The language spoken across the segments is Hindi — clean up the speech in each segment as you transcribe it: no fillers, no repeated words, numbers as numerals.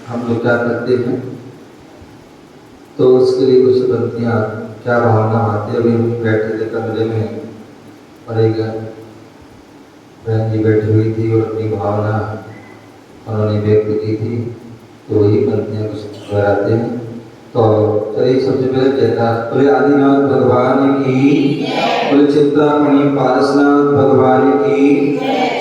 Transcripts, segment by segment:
हम लोग क्या करते हैं, तो उसके लिए कुछ पंक्तियाँ क्या भावना आती है। अभी हम बैठे थे कमरे में और एक बहन जी बैठी हुई थी और अपनी भावना उन्होंने व्यक्त की थी, तो वही पंक्तियाँ कुछ दोहराते हैं। तो चलिए सबसे पहले कहता बोले आदिनाथ भगवान की, बोले चिंतामणि पारसनाथ भगवान की,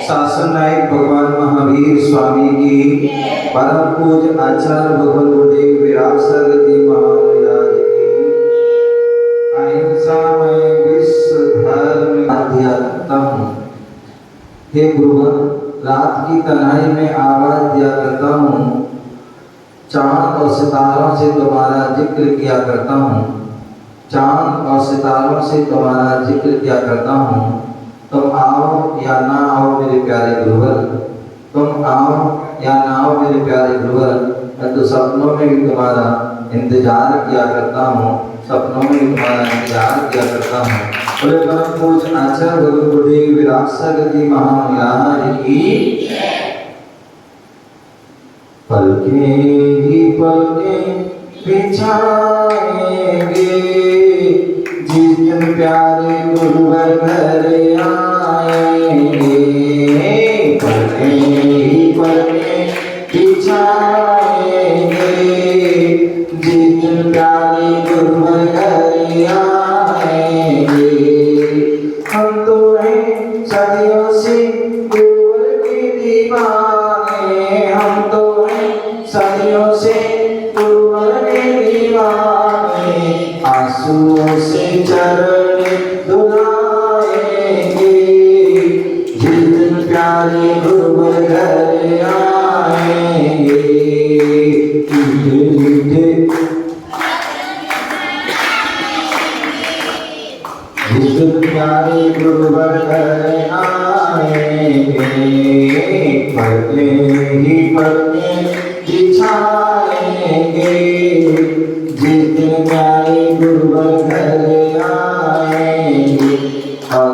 शासन नायक भगवान महावीर स्वामी की, परम पूज आचार्य भगवान गुरुदेव विराट सरगति महाराज की, अहिंसामय विश्व धर्म अध्यात्म। हे गुरुवर, रात की तन्हाई में आवाज दिया करता हूँ, चांद और सितारों से तुम्हारा जिक्र किया करता हूँ, चांद और सितारों से तुम्हारा जिक्र किया करता हूँ। तुम आओ या ना आओ मेरे प्यारे गुरुवर, तुम आओ या ना आओ मेरे प्यारे गुरुवर, मैं तो सपनों में भी तुम्हारा इंतजार किया करता हूँ, सपनों में भी तुम्हारा इंतजार किया करता हूँ। बोले परम पूज आचार्य भगवान गुरुदेव विराट सरगति महाराज की। पलके ही पलके बिछाएंगे, जिस दिन प्यारे गुरुवर घर आएंगे। पलके ही पलके बिछाएंगे, जिस दिन प्यारे गुरुवर घर आएंगे। हम तो हैं सदियों से गुरुवर के दीवाने, हम तो सदियों से गुरुवर के दीवाने, आंसुओं से चरण धुलाएंगे, जिस दिन प्यारे गुरुवर घर आएंगे। मीठे मीठे जिस दिन प्यारे गुरुवर घर आएंगे, पलके ही पलके बिछाएंगे, जिस दिन प्यारे गुरुवर घर आएंगे। और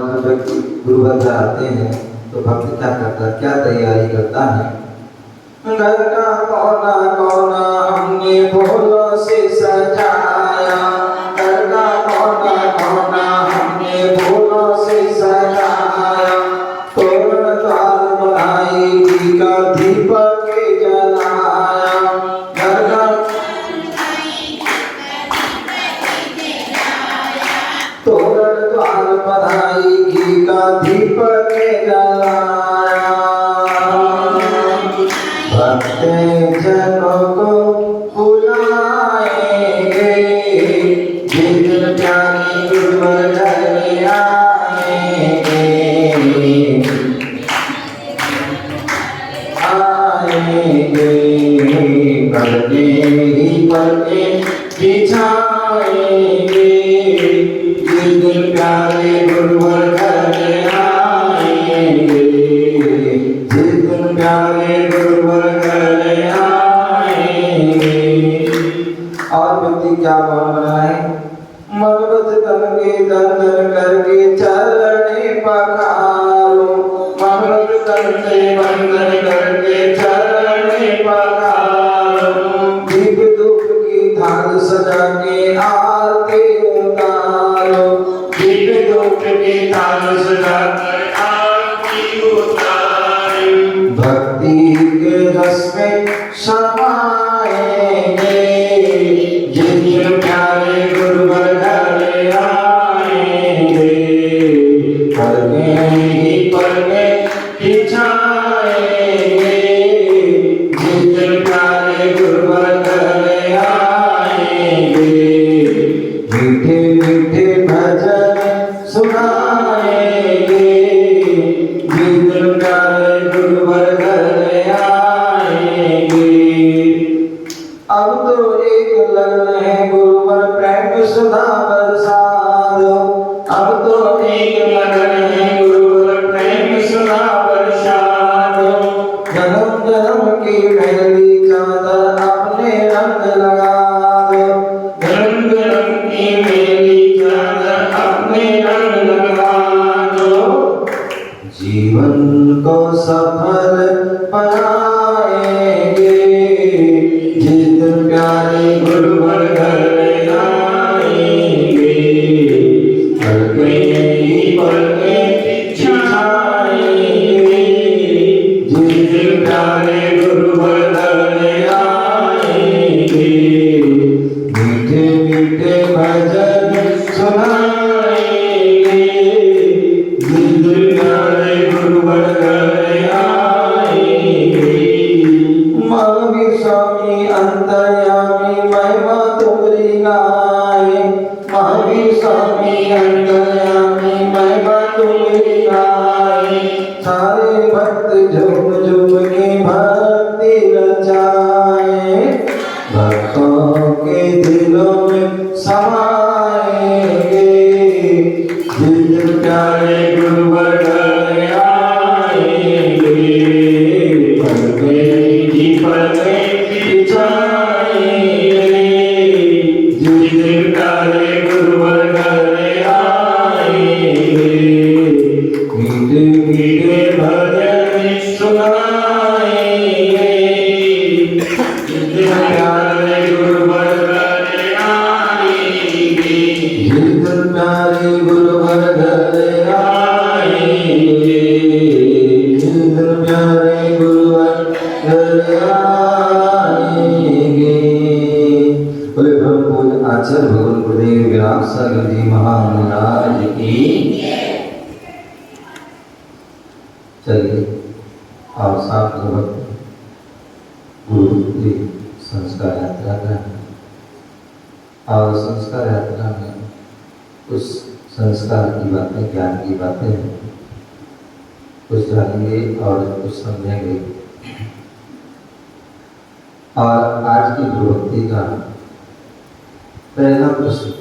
गुरुवर घर आते हैं तो भक्त क्या करता है, क्या तैयारी करता है। घर का कोना कोना हमने फूलों से सजाया, घर का कोना कोना हमने फूलों से सजाया, तोरण द्वार बनाई घी का दीपक जलाया, घर का तोरण द्वार बनाई घी का दीपक जलाया। भक्त जनों को बुलाएंगे, जिस दिन प्यारे गुरुवर घर आएंगे, आएंगे। पलके ही पलके बिछाएंगे, जिस दिन प्यारे गुरुवर घर आएंगे, जिस दिन प्यारे गुरुवर घर आएंगे। और व्यक्ति क्या भाव बनाए, मनवत तन के दंडन करके चरणे पखारो, मनवत तन से वंदन करके चरणे पखारो, दीप धूप की थाल सजा के आरती उतारो, दीप धूप की थाल सजा के आरती उतारो। भक्ति के रस में समाएंगे, जिस दिन प्यारे गुरुवर घर आएंगे। पलके ही पलके बिछाएंगे, जिस दिन प्यारे गुरुवर घर आएंगे। मीठे मीठे भजन सुनाएंगे, जिस दिन प्यारे गुरुवर घर आएंगे। अब तो एक लगन है गुरुवर प्रेम सुधा बरसा दो, अब तो एक लगन है गुरुवर प्रेम सुधा बरसा दो। जन्म जन्म की मेरी चादर अपने रंग लगा दो, जन्म जन्म की मेरी चादर अपने रंग लगा दो। जीवन को सफल बनाएंगे, महावीर स्वामी अंतर्यामी महिमा तुम्हारी गाए। महावीर स्वामी अंतर्यामी महिमा तुम्हारी गाए। सारे भक्त झूम झूम के भक्ति रचाए। भक्तों के दिलों में समाएंगे। जिस प्यारे गुरुवर आचार्य भगवान गुरुदेव विराट सागर जी महाराज की। चलिए और साथ गुरु की संस्कार यात्रा का और संस्कार यात्रा में कुछ संस्कार की बातें, ज्ञान की बातें कुछ जानेंगे और कुछ समझेंगे। और आज की गुरु भक्ति का पहला प्रश्न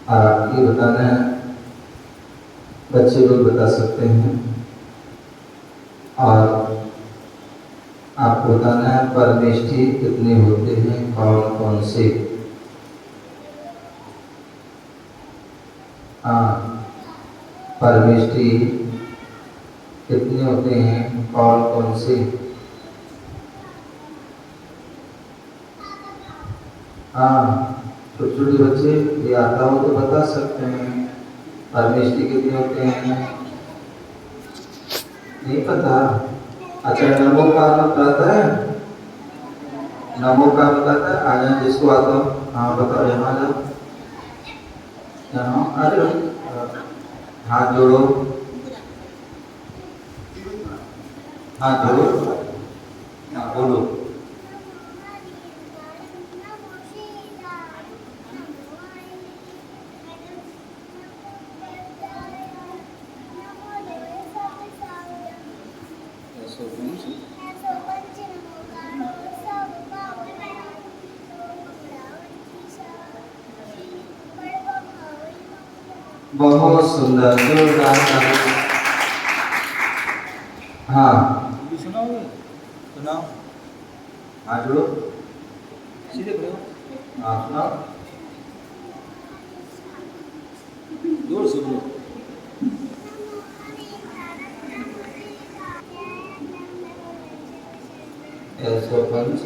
और आपके बताना है, बच्चे लोग बता सकते हैं और आपको बताना है परमेष्ठी कितने होते हैं, कौन कौन से। हाँ, परमेष्ठी कितने होते हैं, कौन कौन से। हाँ, छोटे छोटे बच्चे ये आता हो तो बता सकते हैं परमेष्ठी कितने होते हैं। नहीं पता? अच्छा, नमोकार बताता है, नमोकार बताता है। आ जाए जिसको आता हो। हाँ बताओ, यहाँ जाओ, यहाँ आ जाओ, हाथ जोड़ो, हाथ जोड़ो, हाँ बोलो। बहुत सुंदर, जोरदार। हाँ सुनाओगे? सुनाओ। हाँ जोड़ो, सीधे खड़े हो। हाँ सुनाओ। जोर से बोलो। ऐसो पंच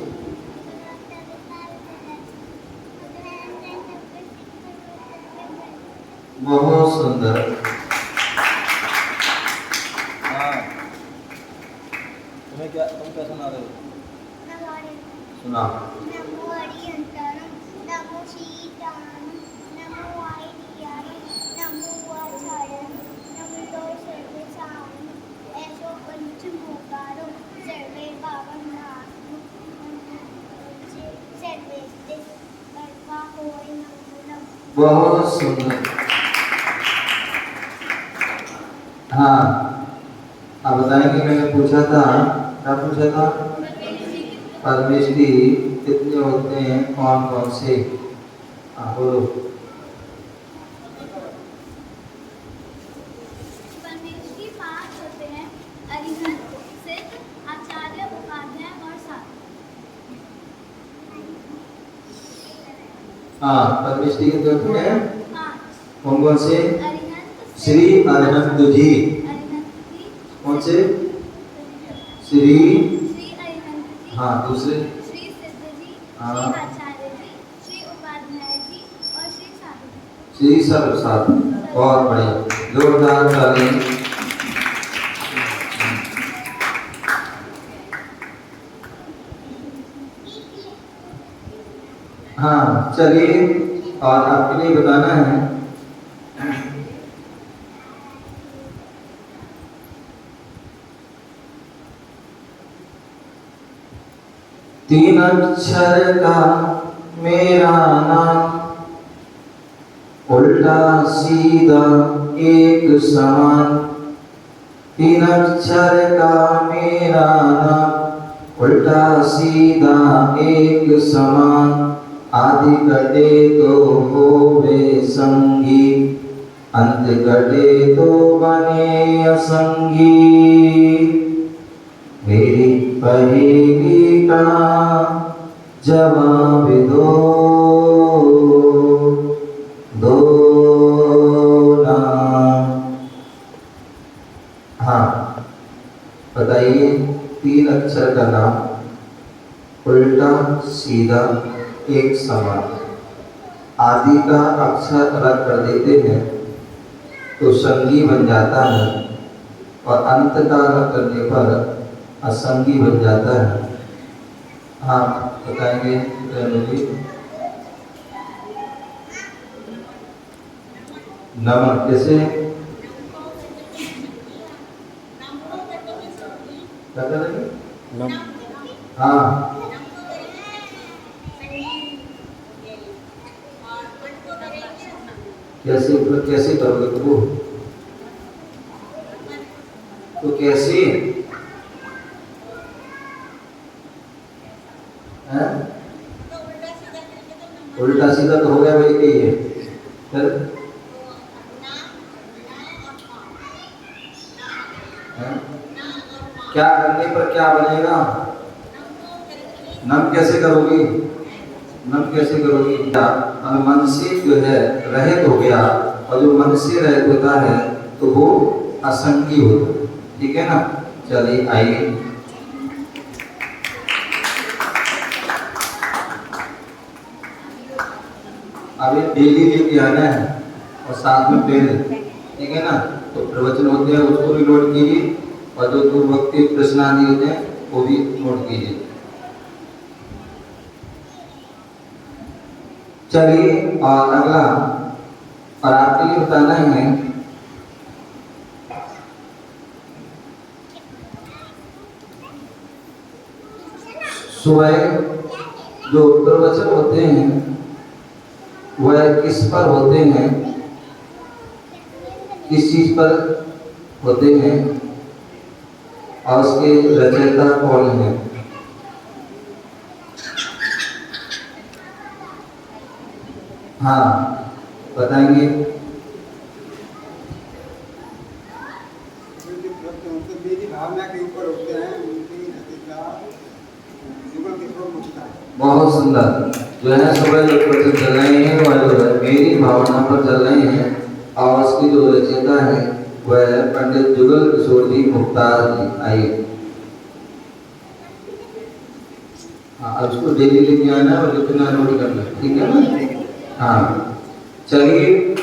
बहुत सुंदर। हाँ, तुम्हें क्या, तुम क्या सुना रहे हो? सुना। नमो हरिहंतरम, नमो सीतारम, नमो वायुदेवाय, नमो आचार्यम, नमो सर्वेशाम, ऐसो पंचमोकारो सर्वे पावनात्म, सर्वेस्ते सर्वा होय मंगलम। बहुत सुंदर। हाँ, अब बताएंगे। मैंने पूछा था, क्या पूछा था? परमेष्ठी कितने होते हैं, कौन कौन से। हाँ बोलो। परमेष्ठी 5 होते हैं, अरिहंत, सिद्ध, आचार्य, उपाध्याय और साधु। हाँ, परमेष्ठी कितने होते हैं, 5। कौन कौन से। अरिहंत, श्री अरिहंत जी। अरिहंत जी, कौन से? श्री। श्री अरिहंत जी, हाँ दूसरे। श्री सिद्ध जी, हाँ। श्री आचार्य जी, श्री उपाध्याय जी और श्री साधु जी। श्री सर्व साधु। बहुत बढ़िया, जोरदार ताली। हाँ चलिए, और आपके लिए बताना है तीन अक्षर का मेरा नाम, उल्टा सीधा एक समान। तीन अक्षर का मेरा नाम, उल्टा सीधा एक समान। आदि कटे तो होवे संगी, अंत कटे तो बने असंगी। मेरी पहेली का जवाब दो, दो ना। हाँ बताइए, तीन अक्षर का नाम, उल्टा सीधा एक समान। आदि का अक्षर अलग कर देते हैं तो संगी बन जाता है, और अंत का अलग करने पर असंगी बन जाता है। आप बताएंगे जी? नमक कैसे? क्या करेंगे? हाँ कैसे, कैसे करोगे तो कैसे है? उल्टा सीधा तो हो गया भाई के ये। फिर क्या करने पर क्या बनेगा? नम कैसे करोगी? नम कैसे करोगी? मन से जो है रहित हो गया, और जो मन से रहित होता है तो वो असंगी होता है। ठीक है ना? चलिए आइए, अभी डेली लेके आना है और साथ में पेन, ठीक है ना? तो प्रवचन होते हैं उसको भी नोट कीजिए, और जो पूर्वोक्ति प्रश्न आदि होते हैं वो भी नोट कीजिए। चलिए, और अगला, और आपके लिए बताना है सुबह जो प्रवचन होते हैं वह किस पर होते हैं, किस चीज पर होते हैं, और उसके रचयिता कौन है? हाँ बताएंगे? मेरी भावना के ऊपर होते हैं, उनकी नतीजा जुगल के ऊपर उठता है। बहुत सुंदर। जो है सुबह जो प्रवचन चल रहे हैं वह जो है मेरी भावना पर चल रहे हैं, और उसकी जो रचयिता है वह पंडित जुगल किशोर जी मुख्तार जी। आइए, हाँ अब उसको डेली लेके आना है और लिखना नोट करना, ठीक है ना? हाँ चलिए,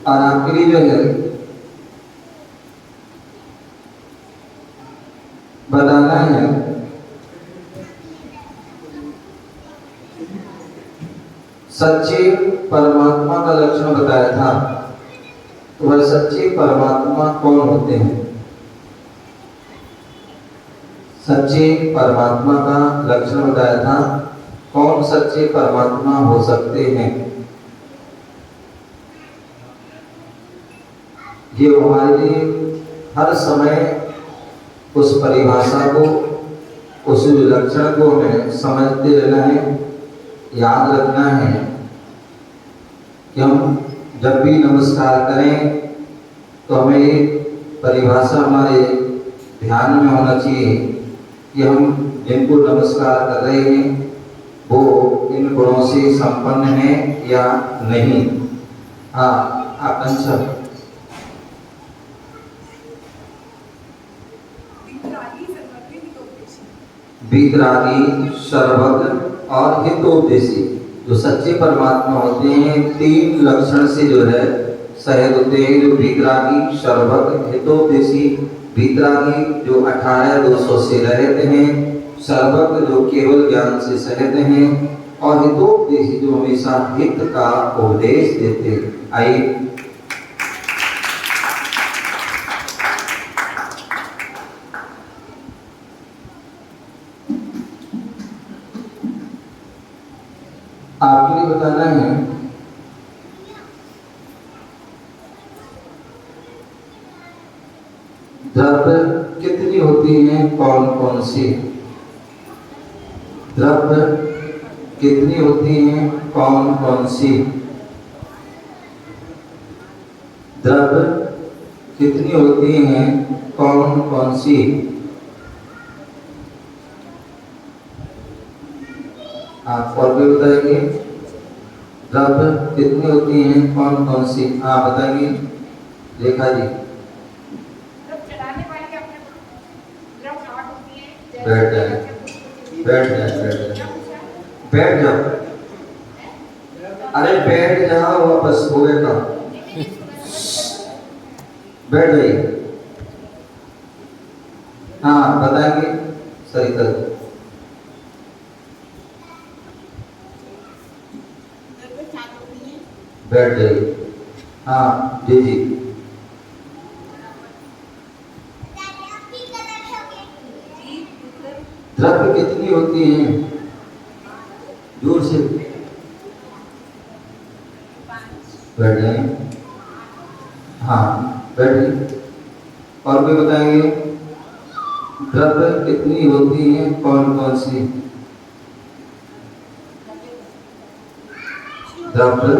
और आपके लिए जो है बताना है सच्चे परमात्मा का लक्षण बताया था, तो वह सच्चे परमात्मा कौन होते हैं? सच्चे परमात्मा का लक्षण बताया था, कौन सच्चे परमात्मा हो सकते हैं? ये हमारे लिए हर समय उस परिभाषा को, उस लक्षण को हमें समझते रहना है, याद रखना है कि हम जब भी नमस्कार करें तो हमें एक परिभाषा हमारे ध्यान में होना चाहिए कि हम जिनको नमस्कार कर रहे हैं वो इन गुणों से संपन्न है या नहीं। हाँ आकांक्षा, वीतरागी, सर्वज्ञ और हितोपदेशी। जो सच्चे परमात्मा होते हैं तीन लक्षण से जो है सहित होते हैं, जो वीतरागी, सर्वज्ञ, हितोपदेशी। वीतरागी जो 18-200 से रहते हैं, सर्वज्ञ जो केवल ज्ञान से सहित हैं, और हितोपदेशी जो हमेशा हित का उपदेश देते हैं। आइए, आपके लिए बताना है द्रव्य कितनी होती हैं, कौन कौन सी द्रव्य कितनी होती हैं, कौन कौन सी द्रव्य कितनी होती हैं, कौन कौन सी। आप और भी बताएंगे द्रव्य कितनी होती हैं, कौन कौन सी। हाँ बताएंगे रेखा जी। बैठ जाए बैठ जाए बैठ जाए बैठ जाओ, अरे बैठ जाओ वापस होए का, बैठ जाइए। हाँ बताएंगे सरिता जी। बैठ जाइए। हाँ जी जी। द्रव्य कितनी होती हैं, जोर से बैठ जाए। हाँ बैठिए। और भी बताएंगे द्रव्य कितनी होती हैं, कौन कौन सी द्रव्य।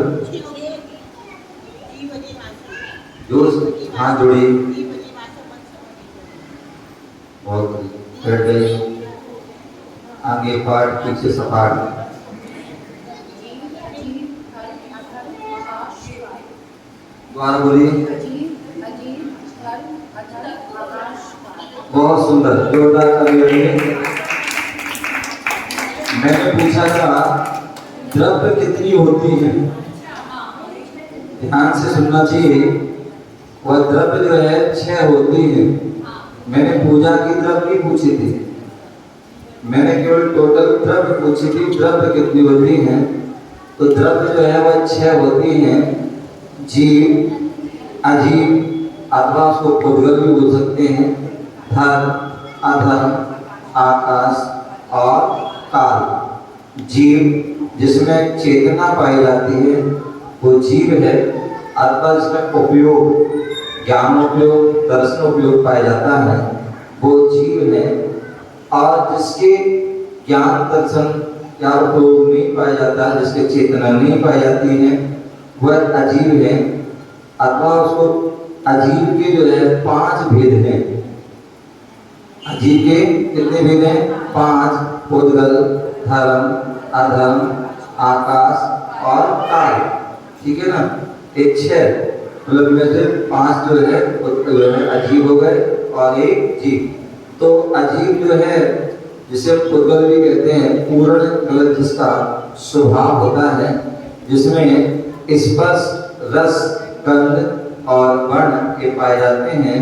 जोर से हाथ जोड़िए। बहुत बढ़िया। बैठ जाइए। आगे पाठ पीछे सपाट। दोबारा बोलिए। बहुत सुंदर, जोरदार ताली बजाइए। मैंने पूछा था द्रव्य कितनी होती है, ध्यान से सुनना चाहिए। वह द्रव्य जो है 6 होती है। मैंने पूजा की द्रव्य नहीं पूछी थी, मैंने केवल टोटल द्रव्य पूछी थी, द्रव्य कितनी होती हैं। तो द्रव्य जो है वह 6 होती हैं। जीव, अजीव अथवा उसको पुद्गल भी बोल सकते हैं, धर्म, अधर्म, आकाश और काल। जीव जिसमें चेतना पाई जाती है वो जीव है, अथवा जिसमें उपयोग, ज्ञान उपयोग, दर्शन उपयोग पाया जाता है वो जीव है। और जिसके ज्ञान दर्शन या उपयोग नहीं पाया जाता है, जिसके चेतना नहीं पाई जाती है वह अजीव है। अथवा उसको अजीव के जो है 5 भेद हैं। अजीव के कितने भेद हैं? 5। पुद्गल, धर्म, अधर्म, आकाश और काल। ठीक है ना। एक 6 मतलब में से 5 जो है अजीब हो गए और एक जीव। तो अजीब जो है जिसे पुद्गल भी कहते हैं, पूर्ण मतलब जिसका स्वभाव होता है, जिसमें स्पर्श, रस, गंध और वर्ण के पाए जाते हैं,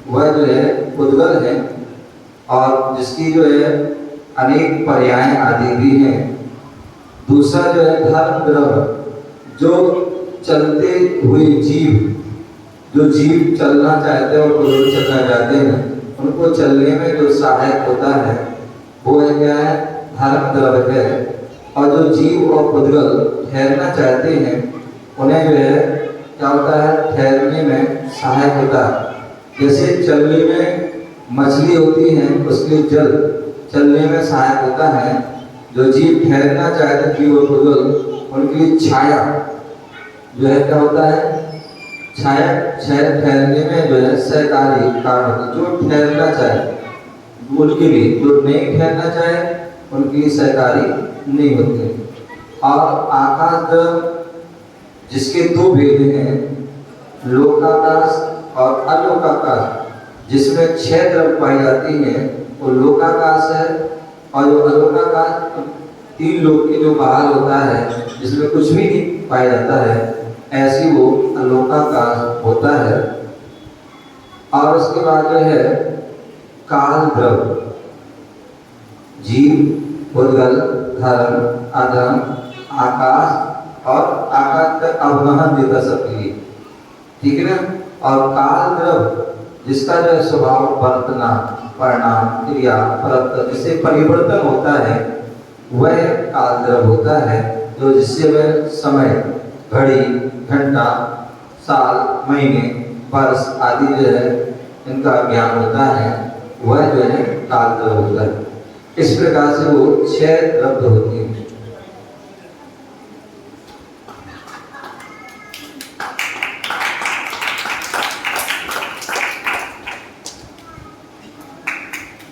वह जो है पुद्गल है। और जिसकी जो है अनेक पर्याय आदि भी हैं। दूसरा जो है धर्म द्रव्य, जो चलते हुए जीव, जो जीव चलना चाहते हैं और पुद्गल चलना चाहते हैं, उनको चलने में जो सहायक होता है वो है क्या है? धर्म द्रव्य है। और जो जीव और पुद्गल ठहरना चाहते हैं उन्हें जो है क्या होता है? ठहरने में सहायक होता है। जैसे चलने में मछली होती है, उसके लिए जल चलने में सहायक होता है। जो जीव ठहरना चाहते हैं, जीव और पुद्गल, उनके लिए छाया जो है क्या होता है? छाया ठहरने में जो है सहकारी कारण होता है। जो ठहरना चाहे उनके लिए, जो नहीं ठहरना चाहे उनके लिए सहकारी नहीं होते। और आकाश द्रव्य जिसके 2 भेद हैं, लोकाकाश और अलोकाकाश, जिसमें 6 द्रव्य पाई जाती हैं वो लोकाकाश है। और जो अलोकाकाश 3 लोक के जो बाहर होता है, जिसमें कुछ भी नहीं पाया जाता है, ऐसी वो अलोकाकाश होता है। और उसके बाद जो है काल द्रव्य, जीव, पुद्गल, धर्म, अधर्म, आकाश और आकाश तक अवगहन देता सबके लिए। ठीक है ना। और काल द्रव्य जिसका जो है स्वभाव, वर्तना, परिणाम, क्रिया, परत्व, जिससे परिवर्तन होता है, वह काल द्रव्य होता है, जो जिससे वह समय, घड़ी, घंटा, साल, महीने, वर्ष आदि जो है इनका ज्ञान होता है, वह जो है काल द्रव्य होता है। इस प्रकार से वो 6 द्रव्य होती है।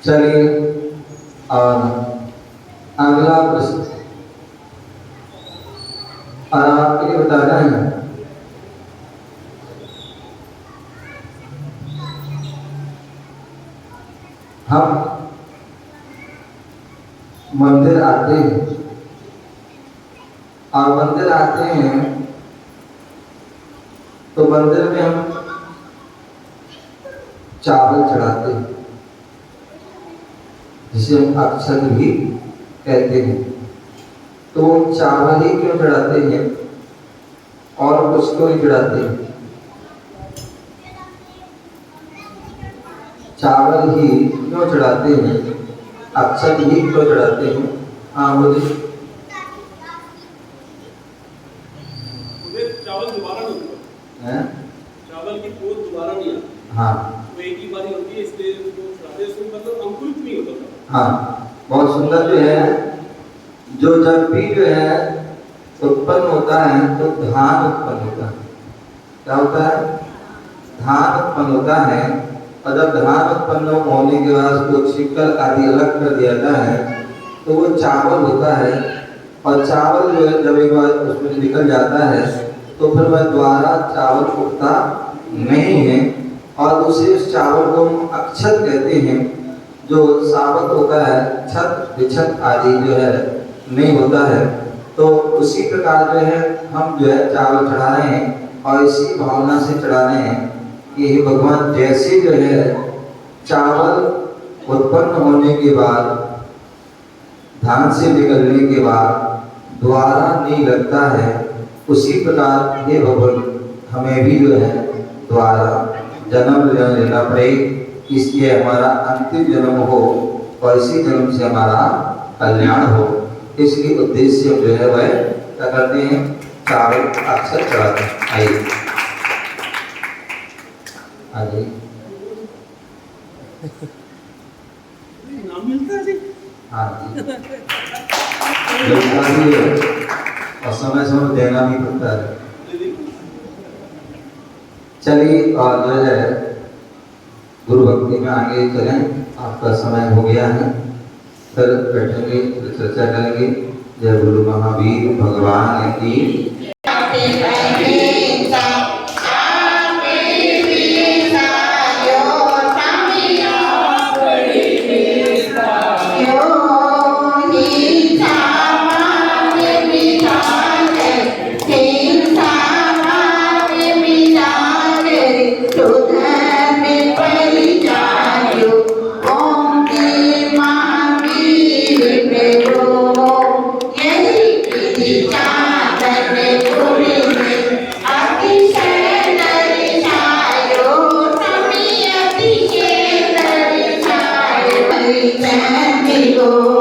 चलिए और अगला प्रश्न, और आपके लिए बताना है हम मंदिर आते हैं, और मंदिर आते हैं तो मंदिर में हम चावल चढ़ाते हैं, जिसे हम अक्षत भी कहते हैं। तो वो चावल ही क्यों चढ़ाते हैं और कुछ क्यों नहीं चढ़ाते हैं? चावल ही क्यों चढ़ाते हैं, अक्षत ही क्यों चढ़ाते हैं? हाँ बोलिए। चावल दोबारा नहीं होता हैं? चावल की पोत दोबारा नहीं आती। हाँ वो एक ही बारी होती है, इसलिए उसको चढ़ाते हैं। उसमें मतलब अंकुरित नहीं होता था। हाँ, बहुत सुंदर जो है, जो जब भी जो है उत्पन्न होता है तो धान उत्पन्न होता है। क्या होता है? धान उत्पन्न होता है, और जब धान उत्पन्न होने के बाद उसको छिक्कल आदि अलग कर दिया जाता है तो वो चावल होता है। और चावल जो है जब एक बार उसमें निकल जाता है तो फिर वह दोबारा चावल उगता नहीं है, और दूसरे उस चावल को हम अक्षत कहते हैं, जो साबत होता है, छत विछत आदि जो है नहीं होता है। तो उसी प्रकार जो है हम जो है चावल चढ़ा रहे हैं, और इसी भावना से चढ़ा रहे हैं कि हे भगवान, जैसे जो है चावल उत्पन्न होने के बाद, धान से निकलने के बाद दोबारा नहीं लगता है, उसी प्रकार हे भगवान हमें भी जो है दोबारा जन्म लेना पड़े, इसलिए हमारा अंतिम जन्म हो और इसी जन्म से हमारा कल्याण हो। इसलिए उद्देश्य जो है वह क्या करते हैं, चावल अक्षत चढ़ाते हैं। आइए आइए नाम मिलता है जी। हाँ जी, जल्दबाजी है और समय समय देना भी पड़ता है। चलिए और जो है गुरु भक्ति में आगे चलें, आपका समय हो गया है, फिर बैठेंगे चर्चा करेंगे। जय गुरु महावीर भगवान की। Go.